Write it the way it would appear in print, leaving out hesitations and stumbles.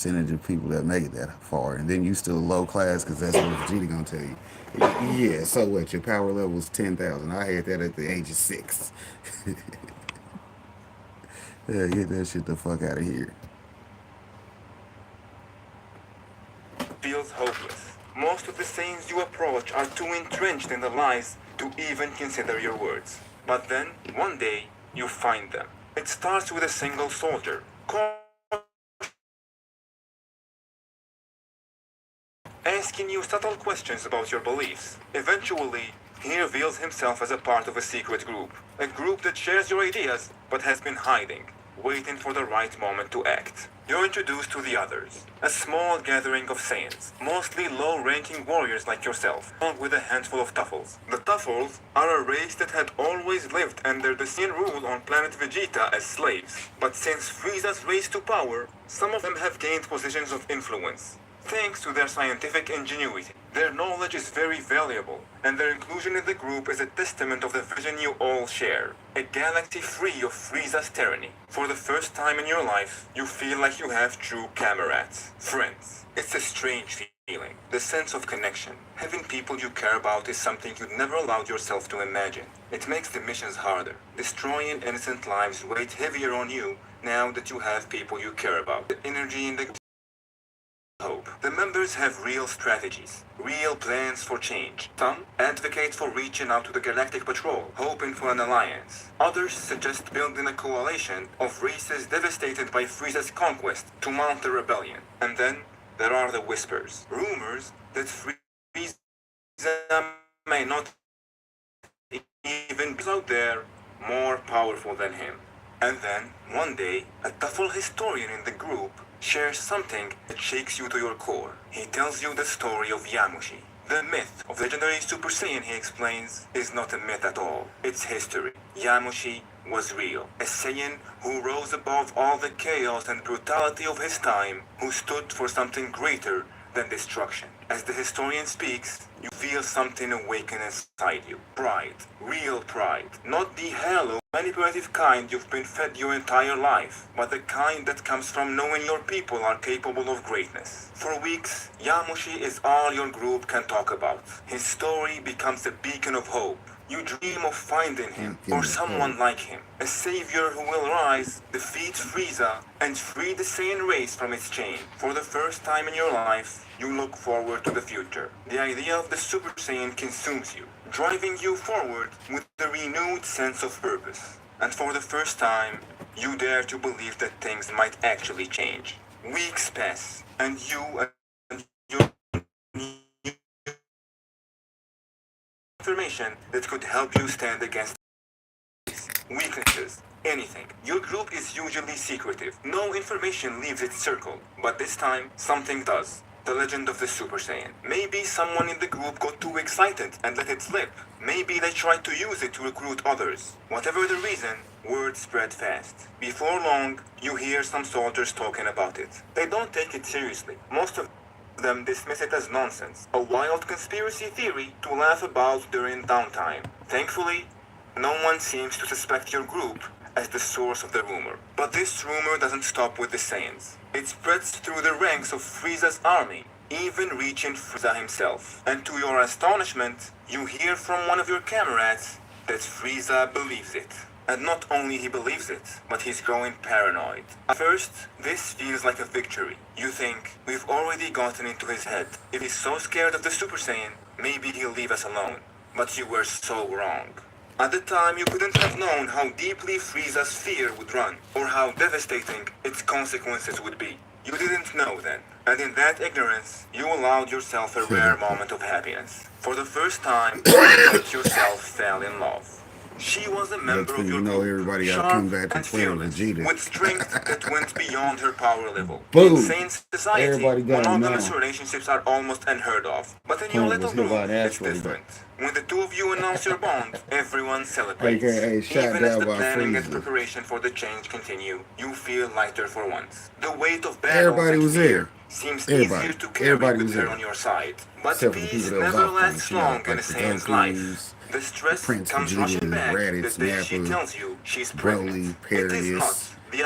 percentage of people that make it that far, and then you still low class because that's what Vegeta gonna tell you. Yeah, so what? Your power level is 10,000. I had that at the age of 6. Yeah, get that shit the fuck out of here. Feels hopeless. Most of the sayings you approach are too entrenched in the lies to even consider your words. But then, one day, you find them. It starts with a single soldier, asking you subtle questions about your beliefs. Eventually, he reveals himself as a part of a secret group. A group that shares your ideas, but has been hiding, waiting for the right moment to act. You're introduced to the others, a small gathering of Saiyans, mostly low-ranking warriors like yourself, along with a handful of Tuffles. The Tuffles are a race that had always lived under the Saiyan rule on planet Vegeta as slaves. But since Frieza's race to power, some of them have gained positions of influence. Thanks to their scientific ingenuity, their knowledge is very valuable, and their inclusion in the group is a testament of the vision you all share. A galaxy free of Frieza's tyranny. For the first time in your life, you feel like you have true comrades, friends. It's a strange feeling, the sense of connection. Having people you care about is something you'd never allowed yourself to imagine. It makes the missions harder. Destroying innocent lives weighs heavier on you now that you have people you care about. The energy in the hope. The members have real strategies, real plans for change. Some advocate for reaching out to the Galactic Patrol, hoping for an alliance. Others suggest building a coalition of races devastated by Frieza's conquest to mount a rebellion. And then there are the whispers, rumors that Frieza may not even be out there more powerful than him. And then, one day, a Tuffle historian in the group shares something that shakes you to your core. He tells you the story of Yamushi. The myth of legendary Super Saiyan, he explains, is not a myth at all. It's history. Yamushi was real. A Saiyan who rose above all the chaos and brutality of his time, who stood for something greater than destruction. As the historian speaks, you feel something awaken inside you. Pride. Real pride. Not the hollow, manipulative kind you've been fed your entire life, but the kind that comes from knowing your people are capable of greatness. For weeks, Yamushi is all your group can talk about. His story becomes a beacon of hope. You dream of finding him, or someone like him. A savior who will rise, defeat Frieza, and free the Saiyan race from its chain. For the first time in your life, you look forward to the future. The idea of the Super Saiyan consumes you, driving you forward with a renewed sense of purpose. And for the first time, you dare to believe that things might actually change. Weeks pass, and you and your information that could help you stand against weaknesses, anything. Your group is usually secretive. No information leaves its circle, but this time, something does. The legend of the Super Saiyan. Maybe someone in the group got too excited and let it slip. Maybe they tried to use it to recruit others. Whatever the reason, word spread fast. Before long, you hear some soldiers talking about it. They don't take it seriously. Most of them dismiss it as nonsense, a wild conspiracy theory to laugh about during downtime. Thankfully, no one seems to suspect your group as the source of the rumor. But this rumor doesn't stop with the Saiyans. It spreads through the ranks of Frieza's army, even reaching Frieza himself. And to your astonishment, you hear from one of your comrades that Frieza believes it. And not only he believes it, but he's growing paranoid. At first, this feels like a victory. You think, we've already gotten into his head. If he's so scared of the Super Saiyan, maybe he'll leave us alone. But you were so wrong. At the time, you couldn't have known how deeply Frieza's fear would run, or how devastating its consequences would be. You didn't know then, and in that ignorance, you allowed yourself a rare moment of happiness. For the first time, you thought yourself fell in love. She was a member of your group, sharp and fearless, with strength that went beyond her power level. In sane society, monogamous relationships are almost unheard of. But in your little group, it's different. When the two of you announce your bond, everyone celebrates. Even as the planning and preparation for the change continue, you feel lighter for once. The weight of battle and fear seems easier to carry with her on your side. But peace never lasts long in a Saiyan's life. The stress comes rushing back the day she tells you she's pregnant. It is not the